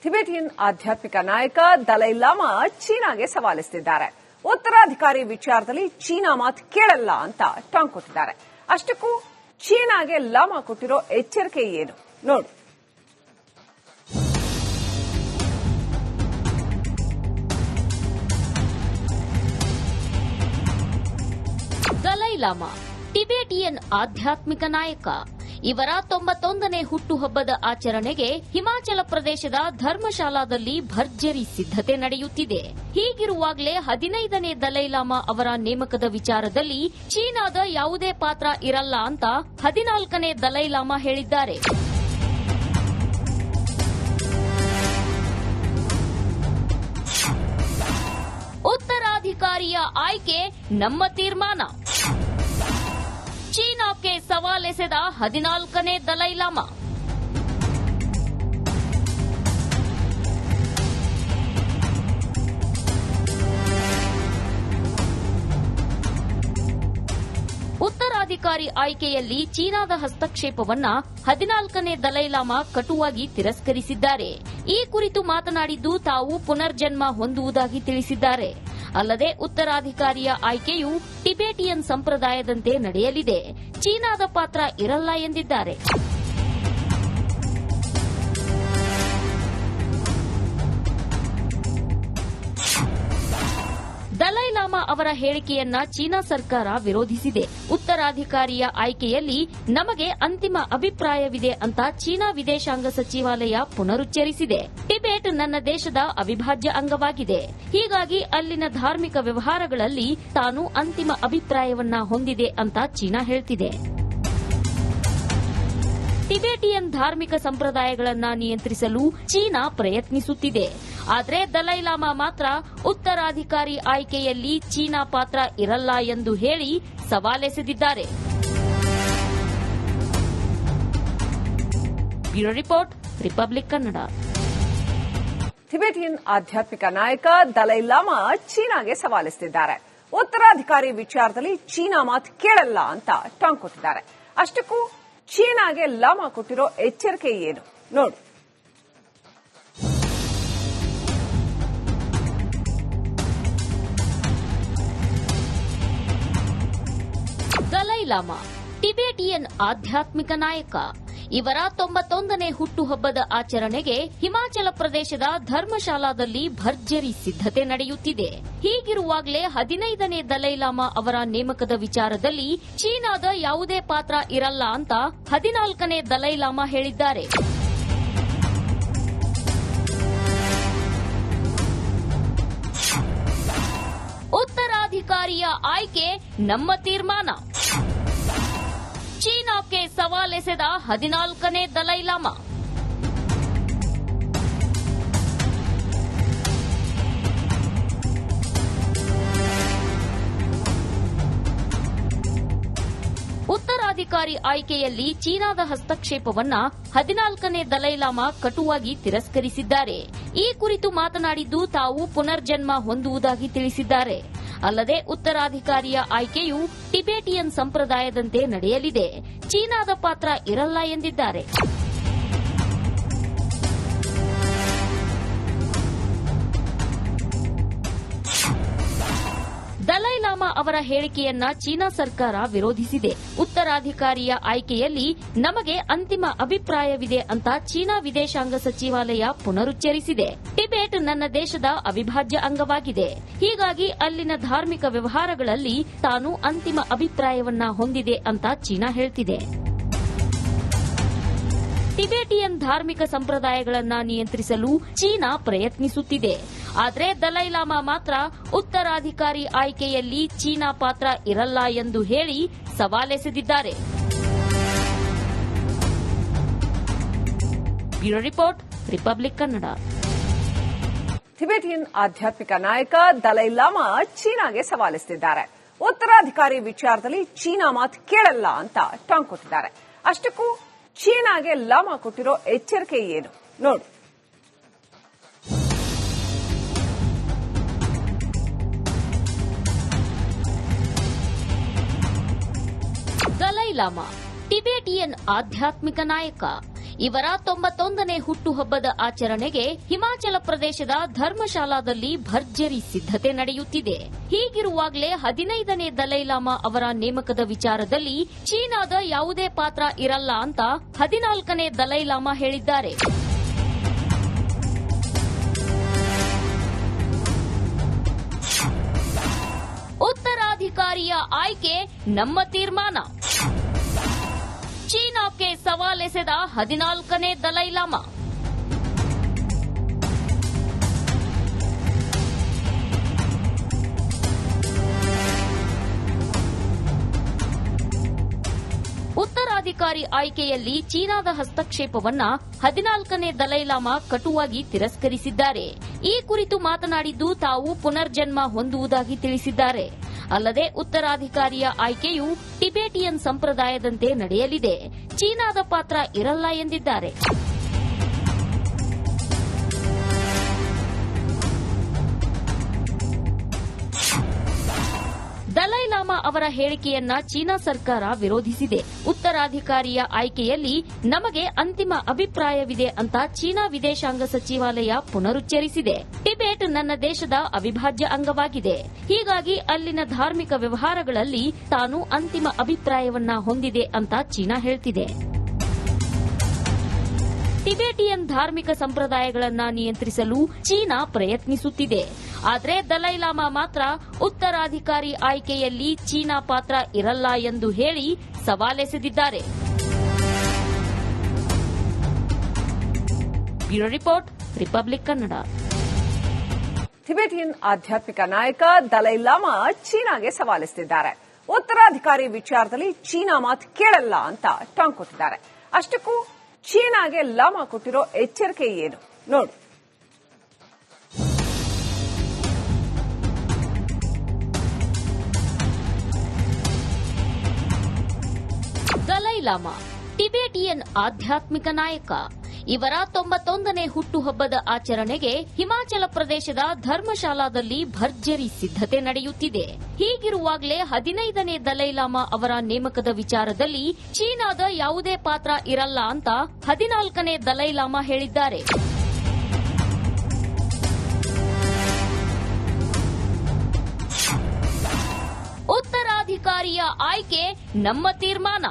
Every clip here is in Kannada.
ಟಿಬೆಟಿಯನ್ ಆಧ್ಯಾತ್ಮಿಕ ನಾಯಕ ದಲೈ ಲಾಮಾ ಚೀನಾಗೆ ಸವಾಲಿಸುತ್ತಿದ್ದಾರೆ. ಉತ್ತರಾಧಿಕಾರಿ ವಿಚಾರದಲ್ಲಿ ಚೀನಾ ಮಾತು ಕೇಳಲ್ಲ ಅಂತ ಟಾಂಗ್ ಕೊಟ್ಟಿದ್ದಾರೆ. ಅಷ್ಟಕ್ಕೂ ಚೀನಾಗೆ ಲಾಮಾ ಕೊಟ್ಟಿರೋ ಎಚ್ಚರಿಕೆ ಏನು ನೋಡಿ. ದಲೈ ಲಾಮಾ ಟಿಬೆಟಿಯನ್ ಆಧ್ಯಾತ್ಮಿಕ ನಾಯಕ. ಇವರ 91ನೇ ಹುಟ್ಟುಹಬ್ಬದ ಆಚರಣೆಗೆ ಹಿಮಾಚಲ ಪ್ರದೇಶದ ಧರ್ಮಶಾಲಾದಲ್ಲಿ ಭರ್ಜರಿ ಸಿದ್ದತೆ ನಡೆಯುತ್ತಿದೆ. ಹೀಗಿರುವಾಗಲೇ 15ನೇ ದಲೈ ಲಾಮಾ ಅವರ ನೇಮಕದ ವಿಚಾರದಲ್ಲಿ ಚೀನಾದ ಯಾವುದೇ ಪಾತ್ರ ಇರಲ್ಲ ಅಂತ 14ನೇ ದಲೈ ಲಾಮಾ ಹೇಳಿದ್ದಾರೆ. ಉತ್ತರಾಧಿಕಾರಿಯ ಆಯ್ಕೆ ನಮ್ಮ ತೀರ್ಮಾನ. ಚೀನಾಕ್ಕೆ ಸವಾಲೆಸೆದ 14ನೇ ದಲೈ ಲಾಮಾ. ಉತ್ತರಾಧಿಕಾರಿ ಆಯ್ಕೆಯಲ್ಲಿ ಚೀನಾದ ಹಸ್ತಕ್ಷೇಪವನ್ನ 14ನೇ ದಲೈ ಲಾಮಾ ಕಟುವಾಗಿ ತಿರಸ್ಕರಿಸಿದ್ದಾರೆ. ಈ ಕುರಿತು ಮಾತನಾಡಿದ್ದು ತಾವು ಪುನರ್ಜನ್ಮ ಹೊಂದುವುದಾಗಿ ತಿಳಿಸಿದ್ದಾರೆ. ಅಲ್ಲದೆ ಉತ್ತರಾಧಿಕಾರಿಯ ಆಯ್ಕೆಯು ಟಿಬೆಟಿಯನ್ ಸಂಪ್ರದಾಯದಂತೆ ನಡೆಯಲಿದೆ, ಚೀನಾದ ಪಾತ್ರ ಇರಲ್ಲ ಎಂದಿದ್ದಾರೆ. ದಲೈ ಲಾಮಾ ಅವರ ಹೇಳಿಕೆಯನ್ನ ಚೀನಾ ಸರ್ಕಾರ ವಿರೋಧಿಸಿದೆ. ಉತ್ತರಾಧಿಕಾರಿಯ ಆಯ್ಕೆಯಲ್ಲಿ ನಮಗೆ ಅಂತಿಮ ಅಭಿಪ್ರಾಯವಿದೆ ಅಂತ ಚೀನಾ ವಿದೇಶಾಂಗ ಸಚಿವಾಲಯ ಪುನರುಚ್ಚರಿಸಿದೆ. ಟಿಬೆಟ್ ನನ್ನ ದೇಶದ ಅವಿಭಾಜ್ಯ ಅಂಗವಾಗಿದೆ, ಹೀಗಾಗಿ ಅಲ್ಲಿನ ಧಾರ್ಮಿಕ ವ್ಯವಹಾರಗಳಲ್ಲಿ ತಾನು ಅಂತಿಮ ಅಭಿಪ್ರಾಯವನ್ನ ಹೊಂದಿದೆ ಅಂತ ಚೀನಾ ಹೇಳ್ತಿದೆ. ಟಿಬೆಟಿಯನ್ ಧಾರ್ಮಿಕ ಸಂಪ್ರದಾಯಗಳನ್ನ ನಿಯಂತ್ರಿಸಲು ಚೀನಾ ಪ್ರಯತ್ನಿಸುತ್ತಿದೆ. ಆದರೆ ದಲೈ ಲಾಮಾ ಮಾತ್ರ ಉತ್ತರಾಧಿಕಾರಿ ಆಯ್ಕೆಯಲ್ಲಿ ಚೀನಾ ಪಾತ್ರ ಇರಲ್ಲ ಎಂದು ಹೇಳಿ ಸವಾಲೆಸೆದಿದ್ದಾರೆ. Bureau report, republic Kannada. Tibetan ಆಧ್ಯಾತ್ಮಿಕ ನಾಯಕ ದಲೈ ಲಾಮಾ ಚೀನಾಗೆ ಸವಾಲಿಸುತ್ತಿದ್ದಾರೆ. ಉತ್ತರಾಧಿಕಾರಿ ವಿಚಾರದಲ್ಲಿ ಚೀನಾ ಮಾತು ಕೇಳಲ್ಲ ಅಂತ ಟಾಂಗ್ ಕೊಟ್ಟಿದ್ದಾರೆ. ಅಷ್ಟಕ್ಕೂ ಚೀನಾಗೆ ಲಾಮಾ ಕೊಟ್ಟಿರೋ ಎಚ್ಚರಿಕೆ ಏನು ನೋಡಿ. ದಲೈ ಲಾಮಾ ಟಿಬೆಟಿಯನ್ ಆಧ್ಯಾತ್ಮಿಕ ನಾಯಕ. ಇವರ 91ನೇ ಹುಟ್ಟುಹಬ್ಬದ ಆಚರಣೆಗೆ ಹಿಮಾಚಲ ಪ್ರದೇಶದ ಧರ್ಮಶಾಲಾದಲ್ಲಿ ಭರ್ಜರಿ ಸಿದ್ದತೆ ನಡೆಯುತ್ತಿದೆ. ಹೀಗಿರುವಾಗಲೇ 15ನೇ ದಲೈ ಲಾಮಾ ಅವರ ನೇಮಕದ ವಿಚಾರದಲ್ಲಿ ಚೀನಾದ ಯಾವುದೇ ಪಾತ್ರ ಇರಲ್ಲ ಅಂತ 14ನೇ ದಲೈ ಲಾಮಾ ಹೇಳಿದ್ದಾರೆ. ಉತ್ತರಾಧಿಕಾರಿಯ ಆಯ್ಕೆ ನಮ್ಮ ತೀರ್ಮಾನ. ಚೀನಾಕ್ಕೆ ಸವಾಲೆಸೆದ 14ನೇ ದಲೈ ಲಾಮಾ. ಉತ್ತರಾಧಿಕಾರಿ ಆಯ್ಕೆಯಲ್ಲಿ ಚೀನಾದ ಹಸ್ತಕ್ಷೇಪವನ್ನ 14ನೇ ದಲೈ ಲಾಮಾ ಕಟುವಾಗಿ ತಿರಸ್ಕರಿಸಿದ್ದಾರೆ. ಈ ಕುರಿತು ಮಾತನಾಡಿದ್ದು ತಾವು ಪುನರ್ಜನ್ಮ ಹೊಂದುವುದಾಗಿ ತಿಳಿಸಿದ್ದಾರೆ. ಅಲ್ಲದೆ ಉತ್ತರಾಧಿಕಾರಿಯ ಆಯ್ಕೆಯು ಟಿಬೆಟಿಯನ್ ಸಂಪ್ರದಾಯದಂತೆ ನಡೆಯಲಿದೆ, ಚೀನಾದ ಪಾತ್ರ ಇರಲ್ಲ ಎಂದಿದ್ದಾರೆ. ದಲೈ ಲಾಮಾ ಅವರ ಹೇಳಿಕೆಯನ್ನ ಚೀನಾ ಸರ್ಕಾರ ವಿರೋಧಿಸಿದೆ. ಉತ್ತರಾಧಿಕಾರಿಯ ಆಯ್ಕೆಯಲ್ಲಿ ನಮಗೆ ಅಂತಿಮ ಅಭಿಪ್ರಾಯವಿದೆ ಅಂತ ಚೀನಾ ವಿದೇಶಾಂಗ ಸಚಿವಾಲಯ ಪುನರುಚ್ಚರಿಸಿದೆ. ಟಿಬೆಟ್ ನನ್ನ ದೇಶದ ಅವಿಭಾಜ್ಯ ಅಂಗವಾಗಿದೆ, ಹೀಗಾಗಿ ಅಲ್ಲಿನ ಧಾರ್ಮಿಕ ವ್ಯವಹಾರಗಳಲ್ಲಿ ತಾನು ಅಂತಿಮ ಅಭಿಪ್ರಾಯವನ್ನ ಹೊಂದಿದೆ ಅಂತ ಚೀನಾ ಹೇಳ್ತಿದೆ. ಟಿಬೆಟಿಯನ್ ಧಾರ್ಮಿಕ ಸಂಪ್ರದಾಯಗಳನ್ನ ನಿಯಂತ್ರಿಸಲು ಚೀನಾ ಪ್ರಯತ್ನಿಸುತ್ತಿದೆ. ಆದರೆ ದಲೈ ಲಾಮಾ ಮಾತ್ರ ಉತ್ತರಾಧಿಕಾರಿ ಆಯ್ಕೆಯಲ್ಲಿ ಚೀನಾ ಪಾತ್ರ ಇರಲ್ಲ ಎಂದು ಹೇಳಿ ಸವಾಲೆಸೆದಿದ್ದಾರೆ. Bureau report, republic Kannada. Tibetan ಆಧ್ಯಾತ್ಮಿಕ ನಾಯಕ ದಲೈ ಲಾಮಾ ಚೀನಾಗೆ ಸವಾಲಿಸುತ್ತಿದ್ದಾರೆ. ಉತ್ತರಾಧಿಕಾರಿ ವಿಚಾರದಲ್ಲಿ ಚೀನಾ ಮಾತು ಕೇಳಲ್ಲ ಅಂತ ಟಾಂಗ್ ಕೊಟ್ಟಿದ್ದಾರೆ. ಅಷ್ಟಕ್ಕೂ ಚೀನಾಗೆ ಲಾಮಾ ಕೊಟ್ಟಿರೋ ಎಚ್ಚರಿಕೆ ಏನು ನೋಡಿ. ದಲೈ ಲಾಮಾ ಟಿಬೆಟಿಯನ್ ಆಧ್ಯಾತ್ಮಿಕ ನಾಯಕ. ಇವರ 91ನೇ ಹುಟ್ಟುಹಬ್ಬದ ಆಚರಣೆಗೆ ಹಿಮಾಚಲ ಪ್ರದೇಶದ ಧರ್ಮಶಾಲಾದಲ್ಲಿ ಭರ್ಜರಿ ಸಿದ್ದತೆ ನಡೆಯುತ್ತಿದೆ. ಹೀಗಿರುವಾಗಲೇ 15ನೇ ದಲೈಲಾಮಾ ಅವರ ನೇಮಕದ ವಿಚಾರದಲ್ಲಿ ಚೀನಾದ ಯಾವುದೇ ಪಾತ್ರ ಇರಲ್ಲ ಅಂತ 14ನೇ ದಲೈಲಾಮಾ ಹೇಳಿದ್ದಾರೆ. ಉತ್ತರಾಧಿಕಾರಿಯ ಆಯ್ಕೆ ನಮ್ಮ ತೀರ್ಮಾನ. ಚೀನಾಕ್ಕೆ ಸವಾಲೆಸೆದ 14ನೇ ದಲೈಲಾಮಾ. ಉತ್ತರಾಧಿಕಾರಿ ಆಯ್ಕೆಯಲ್ಲಿ ಚೀನಾದ ಹಸ್ತಕ್ಷೇಪವನ್ನ 14ನೇ ದಲೈಲಾಮಾ ಕಟುವಾಗಿ ತಿರಸ್ಕರಿಸಿದ್ದಾರೆ. ಈ ಕುರಿತು ಮಾತನಾಡಿದ್ದು ತಾವು ಪುನರ್ಜನ್ಮ ಹೊಂದುವುದಾಗಿ ತಿಳಿಸಿದ್ದಾರೆ. ಅಲ್ಲದೆ ಉತ್ತರಾಧಿಕಾರಿಯ ಆಯ್ಕೆಯು ಟಿಬೆಟಿಯನ್ ಸಂಪ್ರದಾಯದಂತೆ ನಡೆಯಲಿದೆ, ಚೀನಾದ ಪಾತ್ರ ಇರಲ್ಲ ಎಂದಿದ್ದಾರೆ. ದಲೈಲಾಮಾ ಅವರ ಹೇಳಿಕೆಯನ್ನ ಚೀನಾ ಸರ್ಕಾರ ವಿರೋಧಿಸಿದೆ. ಉತ್ತರಾಧಿಕಾರಿಯ ಆಯ್ಕೆಯಲ್ಲಿ ನಮಗೆ ಅಂತಿಮ ಅಭಿಪ್ರಾಯವಿದೆ ಅಂತ ಚೀನಾ ವಿದೇಶಾಂಗ ಸಚಿವಾಲಯ ಪುನರುಚ್ಚರಿಸಿದೆ. ಟಿಬೆಟ್ ನನ್ನ ದೇಶದ ಅವಿಭಾಜ್ಯ ಅಂಗವಾಗಿದೆ, ಹೀಗಾಗಿ ಅಲ್ಲಿನ ಧಾರ್ಮಿಕ ವ್ಯವಹಾರಗಳಲ್ಲಿ ತಾನು ಅಂತಿಮ ಅಭಿಪ್ರಾಯವನ್ನ ಹೊಂದಿದೆ ಅಂತ ಚೀನಾ ಹೇಳ್ತಿದೆ. ಟಿಬೆಟಿಯನ್ ಧಾರ್ಮಿಕ ಸಂಪ್ರದಾಯಗಳನ್ನು ನಿಯಂತ್ರಿಸಲು ಚೀನಾ ಪ್ರಯತ್ನಿಸುತ್ತಿದೆ. ಆದರೆ ದಲೈಲಾಮಾ ಮಾತ್ರ ಉತ್ತರಾಧಿಕಾರಿ ಆಯ್ಕೆಯಲ್ಲಿ ಚೀನಾ ಪಾತ್ರ ಇರಲ್ಲ ಎಂದು ಹೇಳಿ ಸವಾಲೆಸೆದಿದ್ದಾರೆ. Bureau report, republic Kannada. Tibetan ಆಧ್ಯಾತ್ಮಿಕ ನಾಯಕ ದಲೈಲಾಮಾ ಚೀನಾಗೆ ಸವಾಲೆಸೆದಿದ್ದಾರೆ. ಉತ್ತರಾಧಿಕಾರಿ ವಿಚಾರದಲ್ಲಿ ಚೀನಾ ಮಾತು ಕೇಳಲ್ಲ ಅಂತ ಟಾಂಗ್ ಕೊಟ್ಟಿದ್ದಾರೆ. ಅಷ್ಟಕ್ಕೂ ಚೀನಾಗೆ ಲಾಮಾ ಕೊಟ್ಟಿರೋ ಎಚ್ಚರಿಕೆ ಏನು ನೋಡು. ದಲೈಲಾಮಾ ಟಿಬೆಟಿಯನ್ ಆಧ್ಯಾತ್ಮಿಕ ನಾಯಕ. ಇವರ 91ನೇ ಹುಟ್ಟುಹಬ್ಬದ ಆಚರಣೆಗೆ ಹಿಮಾಚಲ ಪ್ರದೇಶದ ಧರ್ಮಶಾಲಾದಲ್ಲಿ ಭರ್ಜರಿ ಸಿದ್ದತೆ ನಡೆಯುತ್ತಿದೆ. ಹೀಗಿರುವಾಗಲೇ 15ನೇ ದಲೈಲಾಮಾ ಅವರ ನೇಮಕದ ವಿಚಾರದಲ್ಲಿ ಚೀನಾದ ಯಾವುದೇ ಪಾತ್ರ ಇರಲ್ಲ ಅಂತ 14ನೇ ದಲೈಲಾಮಾ ಹೇಳಿದ್ದಾರೆ. ಉತ್ತರಾಧಿಕಾರಿಯ ಆಯ್ಕೆ ನಮ್ಮ ತೀರ್ಮಾನ.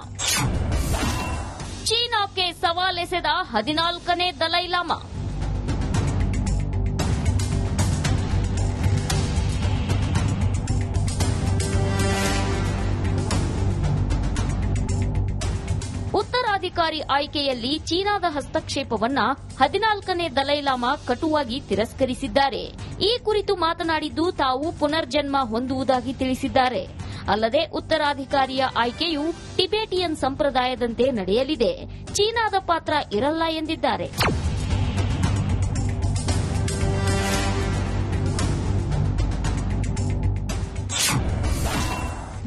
ಚೀನಾಕ್ಕೆ ಸವಾಲೆಸೆದ 14ನೇ ದಲೈಲಾಮಾ. ಉತ್ತರಾಧಿಕಾರಿ ಆಯ್ಕೆಯಲ್ಲಿ ಚೀನಾದ ಹಸ್ತಕ್ಷೇಪವನ್ನ 14ನೇ ದಲೈಲಾಮಾ ಕಟುವಾಗಿ ತಿರಸ್ಕರಿಸಿದ್ದಾರೆ. ಈ ಕುರಿತು ಮಾತನಾಡಿದ್ದು ತಾವು ಪುನರ್ಜನ್ಮ ಹೊಂದುವುದಾಗಿ ತಿಳಿಸಿದ್ದಾರೆ. ಅಲ್ಲದೆ ಉತ್ತರಾಧಿಕಾರಿಯ ಆಯ್ಕೆಯು ಟಿಬೆಟಿಯನ್ ಸಂಪ್ರದಾಯದಂತೆ ನಡೆಯಲಿದೆ, ಚೀನಾದ ಪಾತ್ರ ಇರಲ್ಲ ಎಂದಿದ್ದಾರೆ.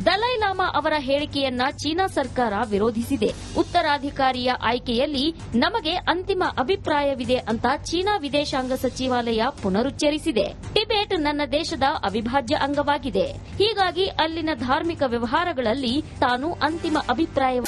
ದಲೈಲಾಮಾ ಅವರ ಹೇಳಿಕೆಯನ್ನ ಚೀನಾ ಸರ್ಕಾರ ವಿರೋಧಿಸಿದೆ. ಉತ್ತರಾಧಿಕಾರಿಯ ಆಯ್ಕೆಯಲ್ಲಿ ನಮಗೆ ಅಂತಿಮ ಅಭಿಪ್ರಾಯವಿದೆ ಅಂತ ಚೀನಾ ವಿದೇಶಾಂಗ ಸಚಿವಾಲಯ ಪುನರುಚ್ಚರಿಸಿದೆ. ಟಿಬೆಟ್ ನನ್ನ ದೇಶದ ಅವಿಭಾಜ್ಯ ಅಂಗವಾಗಿದೆ, ಹೀಗಾಗಿ ಅಲ್ಲಿನ ಧಾರ್ಮಿಕ ವ್ಯವಹಾರಗಳಲ್ಲಿ ತಾನು ಅಂತಿಮ ಅಭಿಪ್ರಾಯ